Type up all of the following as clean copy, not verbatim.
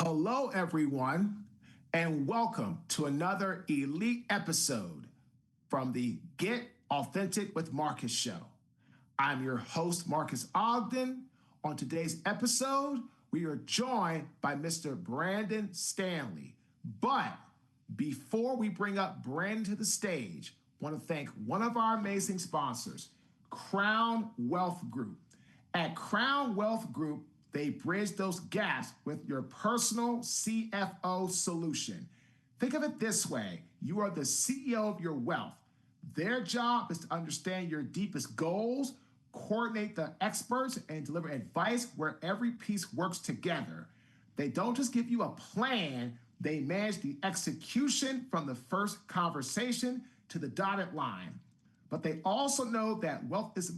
Hello, everyone, and welcome to another elite episode from the Get Authentic with Marques show. I'm your host, Marques Ogden. On today's episode, we are joined by Mr. Brandon Standley. But before we bring up Brandon to the stage, I want to thank one of our amazing sponsors, Crown Wealth Group. At Crown Wealth Group, they bridge those gaps with your personal CFO solution. Think of it this way. You are the CEO of your wealth. Their job is to understand your deepest goals, coordinate the experts, and deliver advice where every piece works together. They don't just give you a plan, they manage the execution from the first conversation to the dotted line. But they also know that wealth is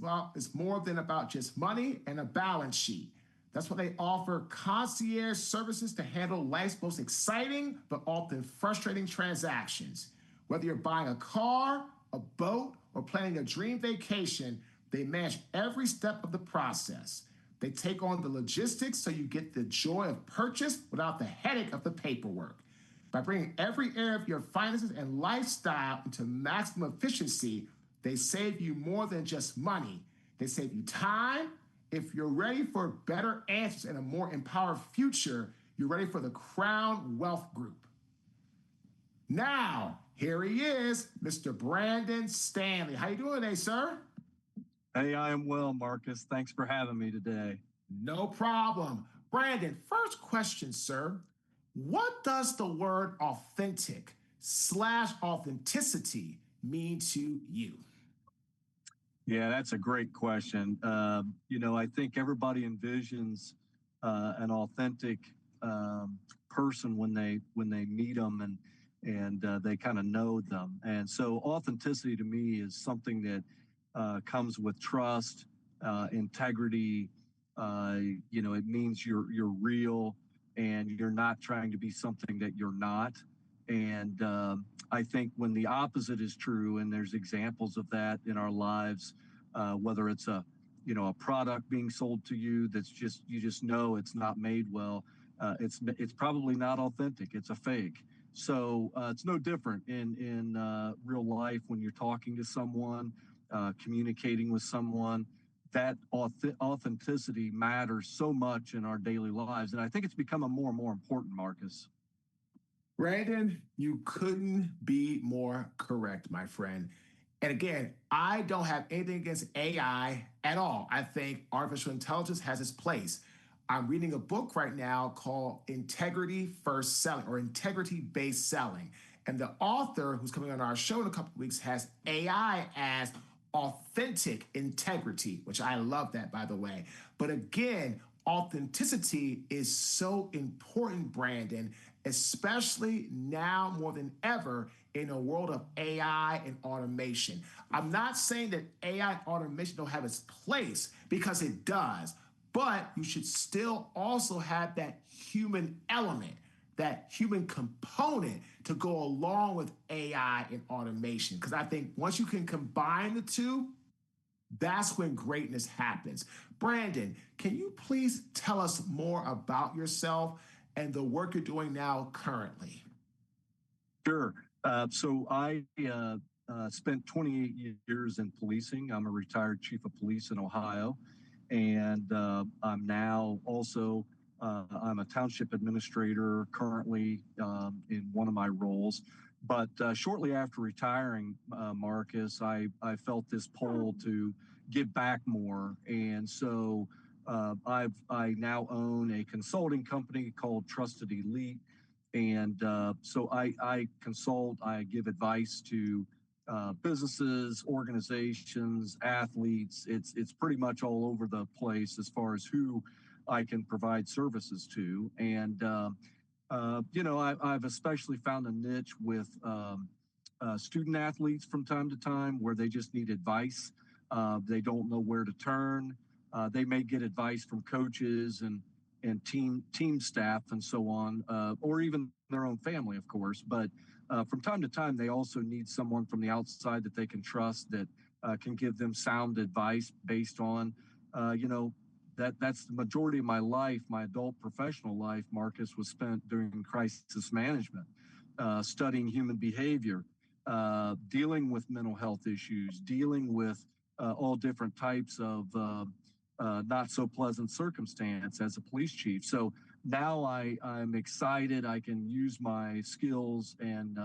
more than about just money and a balance sheet. That's why they offer concierge services to handle life's most exciting but often frustrating transactions. Whether you're buying a car, a boat, or planning a dream vacation, they manage every step of the process. They take on the logistics so you get the joy of purchase without the headache of the paperwork. By bringing every area of your finances and lifestyle into maximum efficiency, they save you more than just money. They save you time. If you're ready for better answers and a more empowered future, you're ready for the Crown Wealth Group. Now, here he is, Mr. Brandon Standley. How you doing today, sir? Hey, I am well, Marques. Thanks for having me today. No problem. Brandon, first question, sir. What does the word authentic/authenticity mean to you? Yeah, that's a great question. I think everybody envisions an authentic person when they meet them and they kind of know them. And so authenticity to me is something that comes with trust, integrity. It means you're real and you're not trying to be something that you're not. And I think when the opposite is true, and there's examples of that in our lives, whether it's a product being sold to you that's just it's not made well, it's probably not authentic. It's a fake. So it's no different in real life when you're talking to someone, communicating with someone. That authenticity matters so much in our daily lives, and I think it's becoming more and more important, Marques. Brandon, you couldn't be more correct, my friend. And again, I don't have anything against AI at all. I think artificial intelligence has its place. I'm reading a book right now called Integrity First Selling or Integrity-Based Selling. And the author who's coming on our show in a couple of weeks has AI as authentic integrity, which I love that, by the way. But again, authenticity is so important, Brandon, especially now more than ever in a world of AI and automation. I'm not saying that AI and automation don't have its place, because it does, but you should still also have that human element, that human component to go along with AI and automation. Because I think once you can combine the two, that's when greatness happens. Brandon, can you please tell us more about yourself and the work you're doing now currently? Sure. So I spent 28 years in policing. I'm a retired chief of police in Ohio. And I'm now also, I'm a township administrator currently in one of my roles. But shortly after retiring, Marques, I felt this pull to give back more. And so I now own a consulting company called Trusted Elite. And so I consult, I give advice to businesses, organizations, athletes. It's pretty much all over the place as far as who I can provide services to. And I've especially found a niche with student athletes from time to time where they just need advice. They don't know where to turn. They may get advice from coaches and team staff and so on, or even their own family, of course. But from time to time, they also need someone from the outside that they can trust that can give them sound advice based on, That's the majority of my life. My adult professional life, Marques, was spent doing crisis management, studying human behavior, dealing with mental health issues, dealing with all different types of not so pleasant circumstance as a police chief. So now I'm excited. I can use my skills and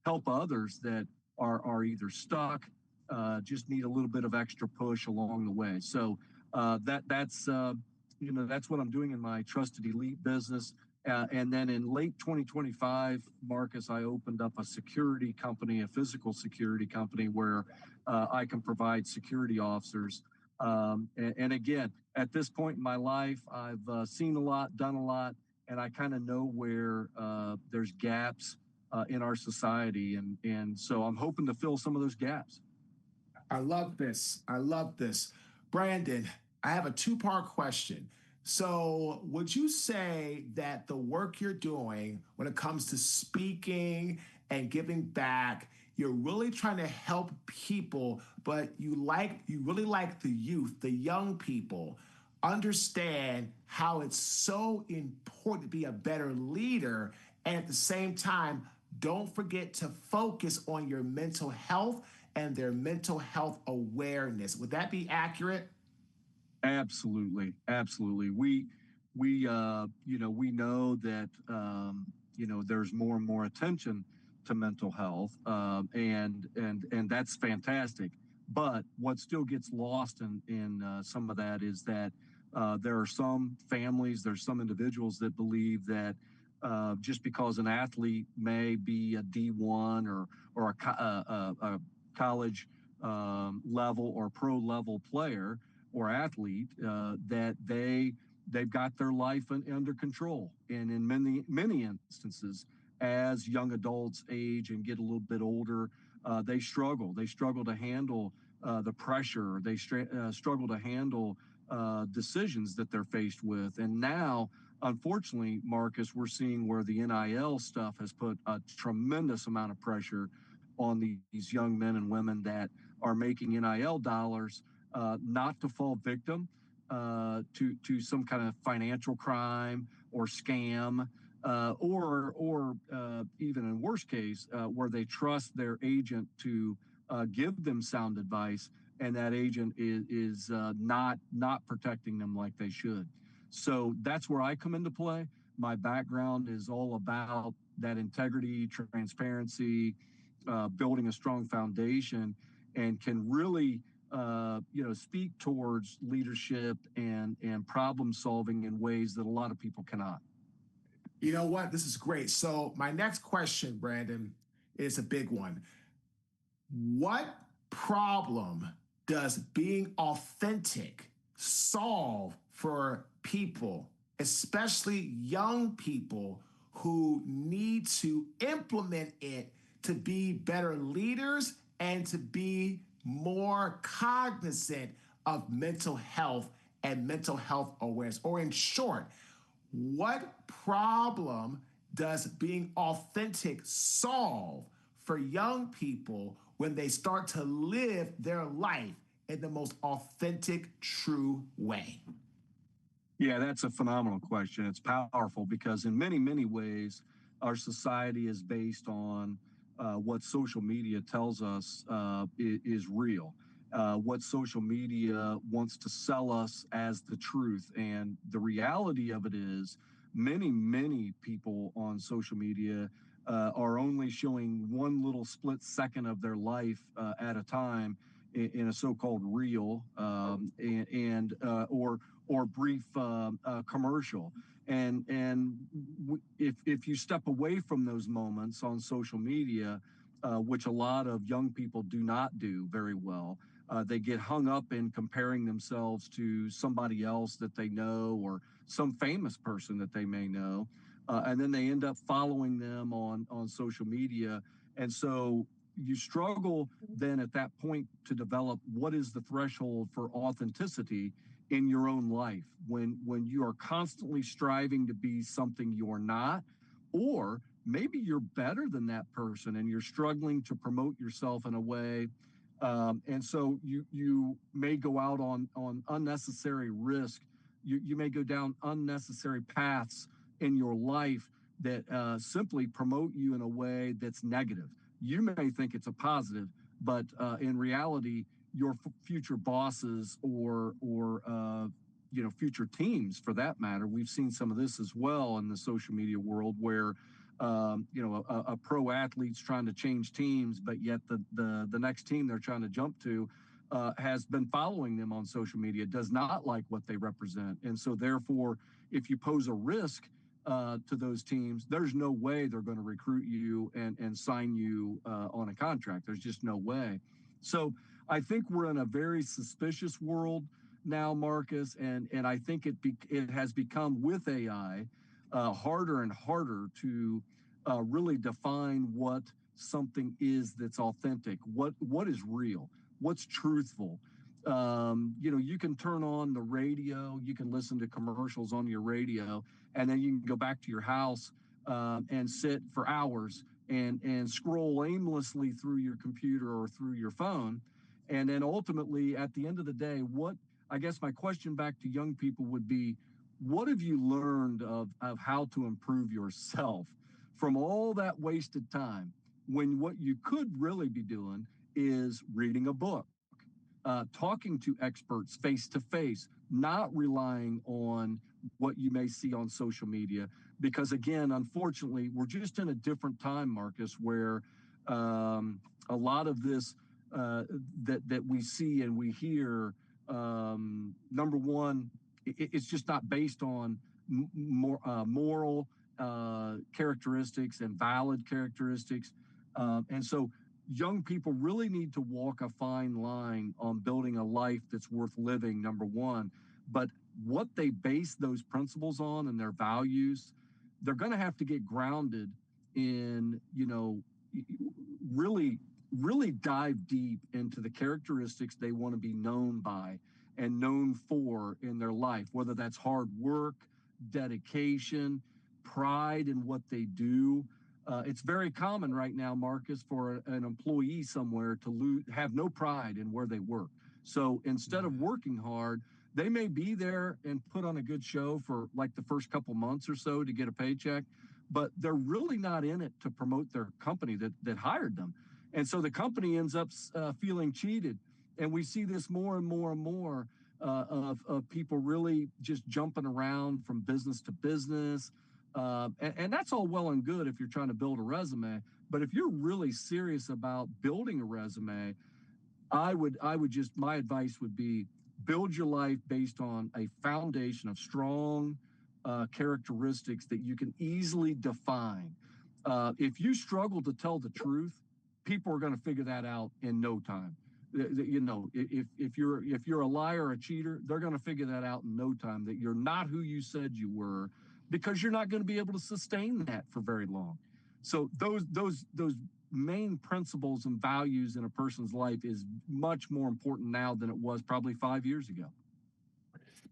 help others that are either stuck, just need a little bit of extra push along the way. So that's that's what I'm doing in my Trusted Elite business. And then in late 2025, Marques, I opened up a security company, a physical security company, where I can provide security officers. And again, at this point in my life, I've seen a lot, done a lot, and I kind of know where there's gaps in our society. And so I'm hoping to fill some of those gaps. I love this. I love this. Brandon, I have a two-part question. So, would you say that the work you're doing when it comes to speaking and giving back, you're really trying to help people, but you really like the youth, the young people, understand how it's so important to be a better leader, and at the same time, don't forget to focus on your mental health and their mental health awareness. Would that be accurate? Absolutely, absolutely. We know that there's more and more attention to mental health, and that's fantastic. But what still gets lost in some of that is that there are some families, there's some individuals that believe that just because an athlete may be a D1 or a college level or pro level player or athlete, that they've got their life under control. And in many instances, as young adults age and get a little bit older, they struggle. They struggle to handle the pressure. They struggle to handle decisions that they're faced with. And now, unfortunately, Marques, we're seeing where the NIL stuff has put a tremendous amount of pressure on these young men and women that are making NIL dollars, not to fall victim to some kind of financial crime or scam, or even in worst case, where they trust their agent to give them sound advice, and that agent is not protecting them like they should. So that's where I come into play. My background is all about that integrity, transparency, building a strong foundation, and can really speak towards leadership and problem solving in ways that a lot of people cannot. You know what? This is great. So my next question, Brandon, is a big one. What problem does being authentic solve for people, especially young people who need to implement it to be better leaders and to be more cognizant of mental health and mental health awareness? Or in short, what problem does being authentic solve for young people when they start to live their life in the most authentic, true way? Yeah, that's a phenomenal question. It's powerful because in many, many ways, our society is based on what social media tells us is real. What social media wants to sell us as the truth. And the reality of it is many people on social media are only showing one little split second of their life at a time in a so-called reel, or brief commercial. And if you step away from those moments on social media, which a lot of young people do not do very well, they get hung up in comparing themselves to somebody else that they know or some famous person that they may know. And then they end up following them on social media. And so you struggle then at that point to develop what is the threshold for authenticity in your own life when you are constantly striving to be something you're not, or maybe you're better than that person and you're struggling to promote yourself in a way. And so you may go out on unnecessary risk you may go down unnecessary paths in your life that simply promote you in a way that's negative. You may think it's a positive, but in reality, your future bosses or future teams, for that matter, we've seen some of this as well in the social media world, where a pro athlete's trying to change teams, but yet the next team they're trying to jump to has been following them on social media, does not like what they represent. And so therefore, if you pose a risk to those teams, there's no way they're going to recruit you and sign you on a contract. There's just no way. So I think we're in a very suspicious world now, Marcus, and I think it has become, with AI, harder and harder to really define what something is that's authentic, what is real, what's truthful. You can turn on the radio, you can listen to commercials on your radio, and then you can go back to your house and sit for hours and scroll aimlessly through your computer or through your phone. And then ultimately, at the end of the day, I guess my question back to young people would be, what have you learned of how to improve yourself from all that wasted time, when what you could really be doing is reading a book, talking to experts face to face, not relying on what you may see on social media? Because again, unfortunately, we're just in a different time, Marcus, where a lot of this that we see and we hear, number one, it's just not based on moral characteristics and valid characteristics. And so young people really need to walk a fine line on building a life that's worth living, number one. But what they base those principles on and their values, they're going to have to get grounded in, really dive deep into the characteristics they want to be known by and known for in their life, whether that's hard work, dedication, pride in what they do. It's very common right now, Marcus, for an employee somewhere to have no pride in where they work. So instead of working hard, they may be there and put on a good show for like the first couple months or so to get a paycheck, but they're really not in it to promote their company that hired them. And so the company ends up feeling cheated. And we see this more and more and more of people really just jumping around from business to business. And that's all well and good if you're trying to build a resume. But if you're really serious about building a resume, my advice would be, build your life based on a foundation of strong characteristics that you can easily define. If you struggle to tell the truth, people are going to figure that out in no time. If you're a liar or a cheater, they're going to figure that out in no time, that you're not who you said you were, because you're not going to be able to sustain that for very long. So those main principles and values in a person's life is much more important now than it was probably 5 years ago.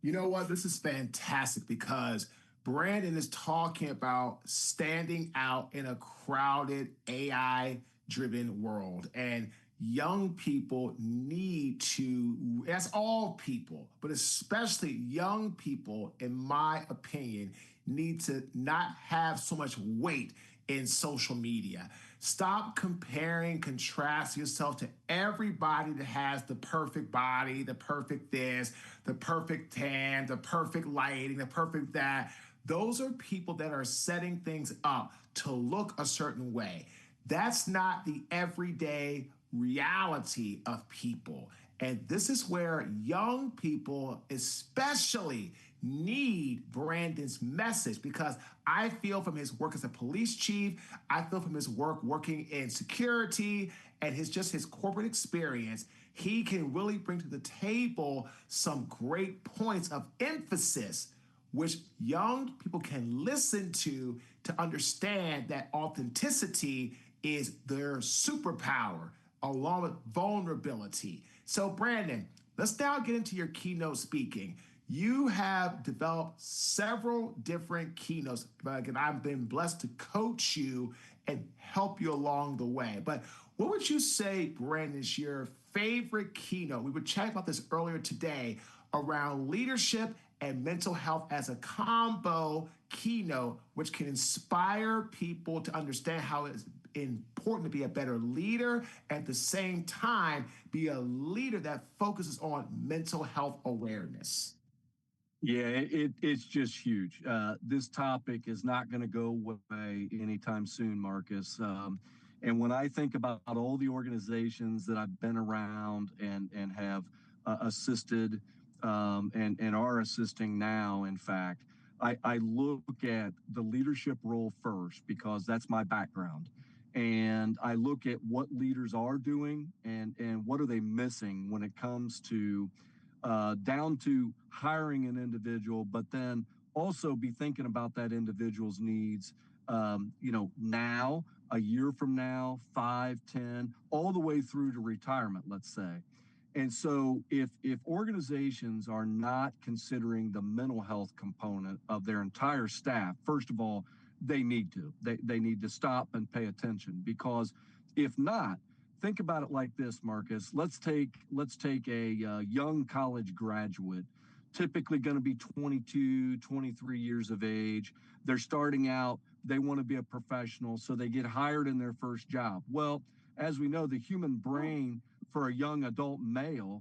You know what? This is fantastic, because Brandon is talking about standing out in a crowded AI-driven world. And young people need to, that's all people, but especially young people, in my opinion, need to not have so much weight in social media. Stop comparing, contrasting yourself to everybody that has the perfect body, the perfect this, the perfect tan, the perfect lighting, the perfect that. Those are people that are setting things up to look a certain way. That's not the everyday reality of people. And this is where young people especially need Brandon's message, because I feel from his work as a police chief, I feel from his work working in security and his corporate experience, he can really bring to the table some great points of emphasis which young people can listen to understand that authenticity is their superpower, along with vulnerability. So Brandon, let's now get into your keynote speaking. You have developed several different keynotes, and I've been blessed to coach you and help you along the way. But what would you say, Brandon, is your favorite keynote? We were chatting about this earlier today around leadership and mental health as a combo keynote, which can inspire people to understand how it's important to be a better leader, at the same time, be a leader that focuses on mental health awareness. Yeah, it's just huge. This topic is not going to go away anytime soon, Marques. And when I think about all the organizations that I've been around and have assisted and are assisting now, in fact, I look at the leadership role first because that's my background. And I look at what leaders are doing and what are they missing when it comes to down to hiring an individual, but then also be thinking about that individual's needs, now, a year from now, 5, 10, all the way through to retirement, let's say. And so if organizations are not considering the mental health component of their entire staff, first of all, they need to. They need to stop and pay attention, because if not, think about it like this, Marques. Let's take a young college graduate, typically going to be 22, 23 years of age. They're starting out. They want to be a professional, so they get hired in their first job. Well, as we know, the human brain for a young adult male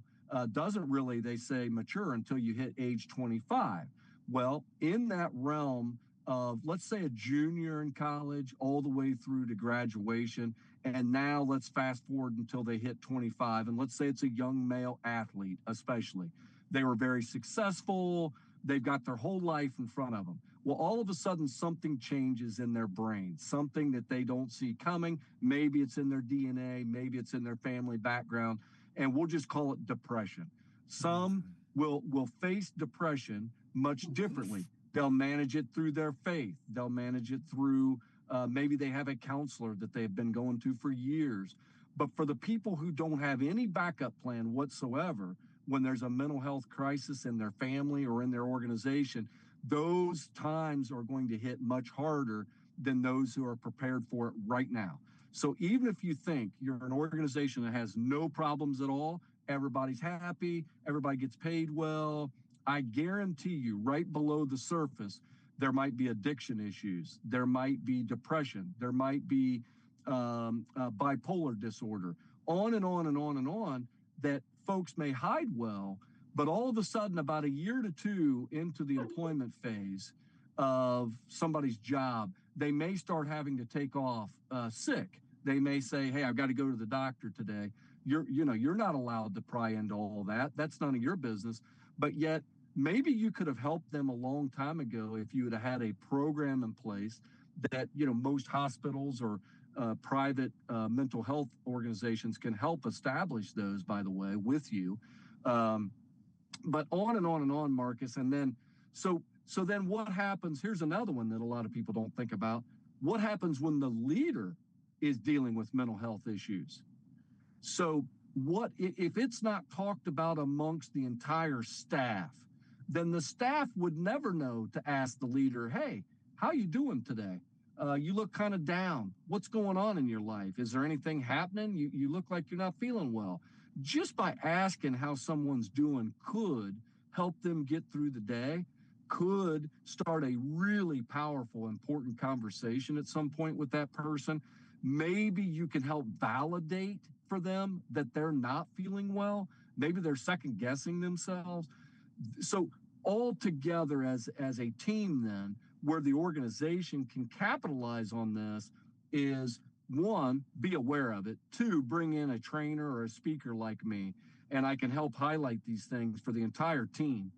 doesn't really, they say, mature until you hit age 25. Well, in that realm of, let's say, a junior in college all the way through to graduation, and now let's fast forward until they hit 25, and let's say it's a young male athlete, especially. They were very successful. They've got their whole life in front of them. Well, all of a sudden, something changes in their brain, something that they don't see coming. Maybe it's in their DNA, maybe it's in their family background, and we'll just call it depression. Some will face depression much differently. They'll manage it through their faith. They'll manage it through maybe they have a counselor that they've been going to for years. But for the people who don't have any backup plan whatsoever, when there's a mental health crisis in their family or in their organization, those times are going to hit much harder than those who are prepared for it right now. So even if you think you're an organization that has no problems at all, everybody's happy, everybody gets paid well, I guarantee you right below the surface, there might be addiction issues, there might be depression, there might be bipolar disorder, on and on and on and on, that folks may hide well, but all of a sudden, about a year to two into the employment phase of somebody's job, they may start having to take off sick. They may say, "Hey, I've got to go to the doctor today." You're not allowed to pry into all that. That's none of your business. But yet, maybe you could have helped them a long time ago if you would have had a program in place that most hospitals or private mental health organizations can help establish those, by the way, with you. But on and on and on, Marques. And then, so then what happens? Here's another one that a lot of people don't think about. What happens when the leader is dealing with mental health issues? So what if it's not talked about amongst the entire staff? Then the staff would never know to ask the leader, "Hey, how you doing today? You look kind of down. What's going on in your life? Is there anything happening? You look like you're not feeling well." Just by asking how someone's doing could help them get through the day, could start a really powerful, important conversation at some point with that person. Maybe you can help validate for them that they're not feeling well. Maybe they're second guessing themselves. So all together as a team then, where the organization can capitalize on this is, one, be aware of it. Two, bring in a trainer or a speaker like me, and I can help highlight these things for the entire team.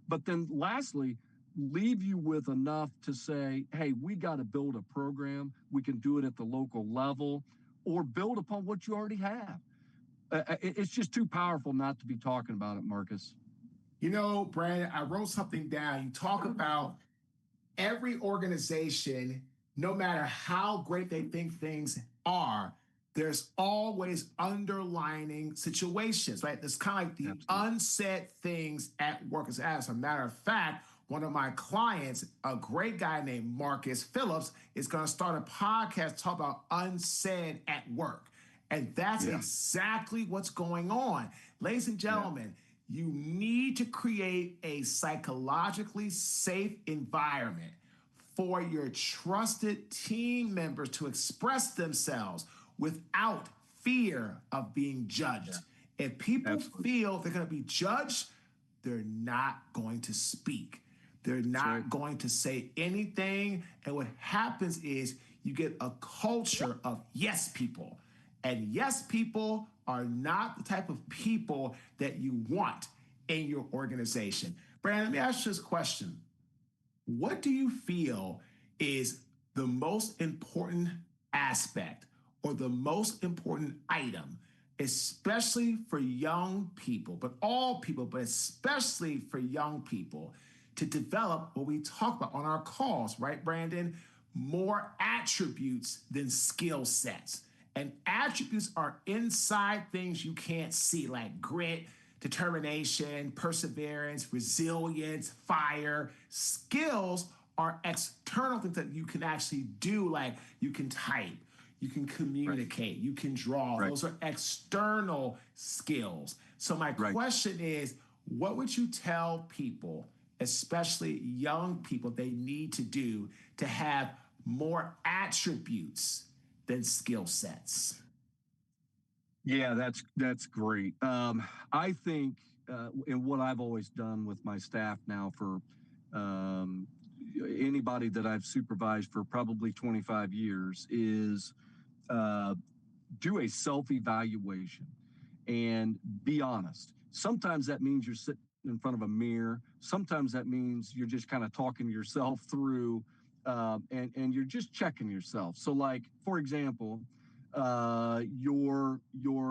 But then lastly, leave you with enough to say, "Hey, we got to build a program. We can do it at the local level, or build upon what you already have." It's just too powerful not to be talking about it, Marques. Brandon, I wrote something down. You talk about every organization, no matter how great they think things are, there's always underlining situations, right? It's kind of like the unsaid things at work. As a matter of fact, one of my clients, a great guy named Marcus Phillips, is going to start a podcast talk about unsaid at work. And that's exactly what's going on. Ladies and gentlemen, You need to create a psychologically safe environment for your trusted team members to express themselves without fear of being judged. Yeah. If people Absolutely. feel they're going to be judged, they're not going to speak. They're not going to say anything. And what happens is you get a culture of yes people. And yes people are not the type of people that you want in your organization. Brandon, let me ask you this question. What do you feel is the most important aspect or the most important item, especially for young people, but all people, but especially for young people, to develop what we talk about on our calls, right, Brandon? More attributes than skill sets. And attributes are inside things you can't see, like grit, determination, perseverance, resilience, fire. Skills are external things that you can actually do, like you can type, you can communicate, you can draw. Those are external skills. So my question is, what would you tell people, especially young people, they need to do to have more attributes than skill sets? Yeah, that's great. I think, and what I've always done with my staff now for um, anybody that I've supervised for probably 25 years is uh, do a self-evaluation and be honest. Sometimes that means you're sitting in front of a mirror. Sometimes that means you're just kind of talking to yourself through, and you're just checking yourself. So, like for example, you're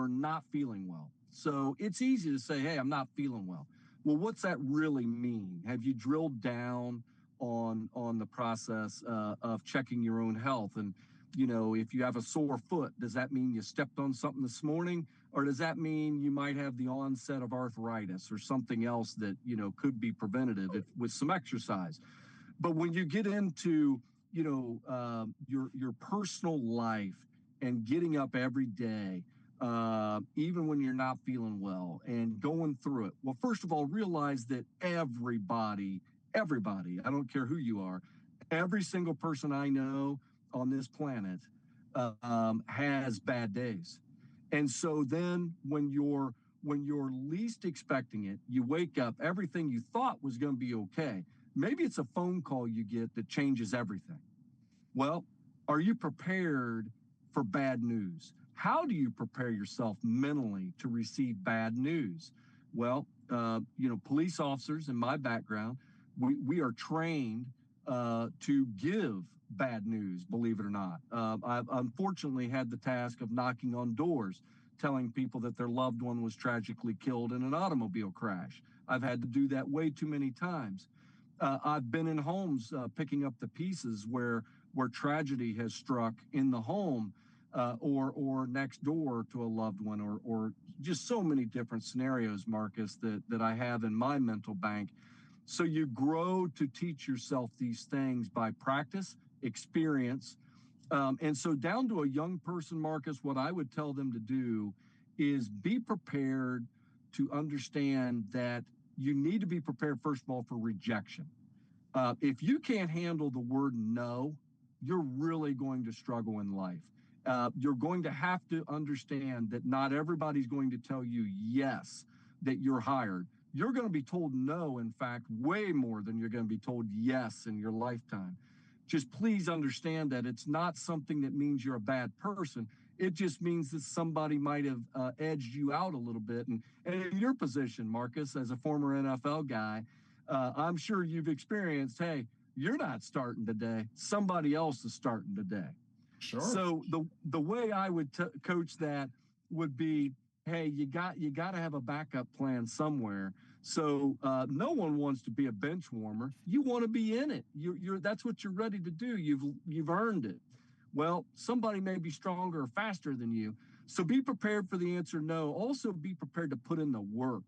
not feeling well. So it's easy to say, "Hey, I'm not feeling well." Well, what's that really mean? Have you drilled down on the process of checking your own health? And if you have a sore foot, does that mean you stepped on something this morning? Or does that mean you might have the onset of arthritis or something else that, could be preventative with some exercise? But when you get into, your personal life and getting up every day, even when you're not feeling well and going through it, well, first of all, realize that everybody, I don't care who you are, every single person I know on this planet has bad days. And so then when you're least expecting it, you wake up, everything you thought was going to be okay. Maybe it's a phone call you get that changes everything. Well, are you prepared for bad news? How do you prepare yourself mentally to receive bad news? Well, police officers in my background, we are trained to give bad news, believe it or not. I've unfortunately had the task of knocking on doors, telling people that their loved one was tragically killed in an automobile crash. I've had to do that way too many times. I've been in homes picking up the pieces where tragedy has struck in the home or next door to a loved one, or just so many different scenarios, Marques, that I have in my mental bank. So you grow to teach yourself these things by practice, experience. And so down to a young person, Marques, what I would tell them to do is be prepared to understand that you need to be prepared, first of all, for rejection. If you can't handle the word no, you're really going to struggle in life. You're going to have to understand that not everybody's going to tell you yes, that you're hired. You're going to be told no, in fact, way more than you're going to be told yes in your lifetime. Just please understand that it's not something that means you're a bad person. It just means that somebody might have edged you out a little bit. And in your position, Marques, as a former NFL guy, I'm sure you've experienced, hey, you're not starting today. Somebody else is starting today. Sure. So the way I would coach that would be, hey, you got to have a backup plan somewhere. So no one wants to be a bench warmer. You want to be in it. That's what you're ready to do. You've earned it. Well, somebody may be stronger or faster than you. So be prepared for the answer no. Also be prepared to put in the work.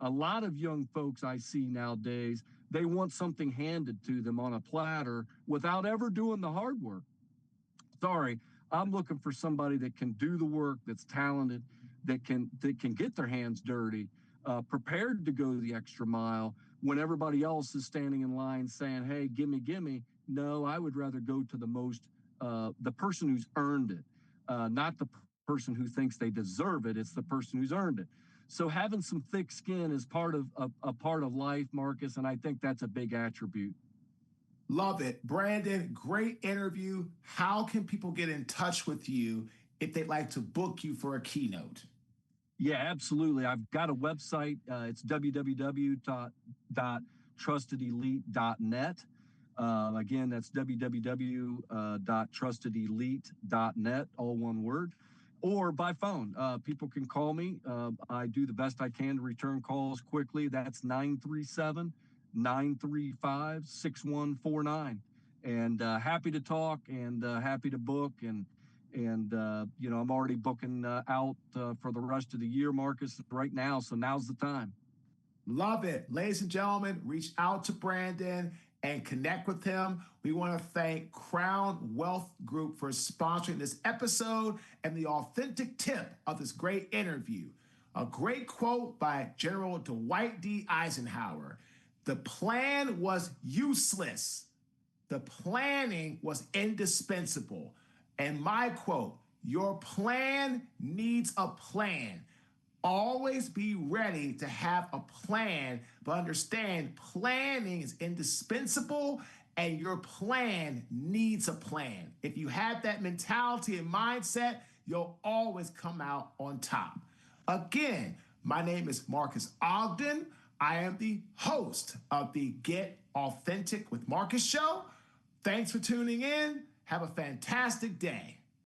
A lot of young folks I see nowadays, they want something handed to them on a platter without ever doing the hard work. Sorry, I'm looking for somebody that can do the work, that's talented, that can get their hands dirty, prepared to go the extra mile when everybody else is standing in line saying, hey, gimme, gimme. No, I would rather go to the person who's earned it, not the person who thinks they deserve it. It's the person who's earned it. So having some thick skin is part of a part of life, Marques, and I think that's a big attribute. Love it. Brandon, great interview. How can people get in touch with you if they'd like to book you for a keynote? Yeah, absolutely. I've got a website. It's www.trustedelite.net. Again, that's www.trustedelite.net, all one word, or by phone. People can call me. I do the best I can to return calls quickly. That's 937-935-6149. And happy to talk and happy to book. And I'm already booking out for the rest of the year, Marques, right now. So now's the time. Love it. Ladies and gentlemen, reach out to Brandon and connect with him. We want to thank Crown Wealth Group for sponsoring this episode and the authentic tip of this great interview. A great quote by General Dwight D. Eisenhower. The plan was useless. The planning was indispensable. And my quote, your plan needs a plan. Always be ready to have a plan, but understand planning is indispensable and your plan needs a plan. If you have that mentality and mindset, you'll always come out on top. Again, my name is Marques Ogden. I am the host of the Get Authentic with Marques show. Thanks for tuning in. Have a fantastic day.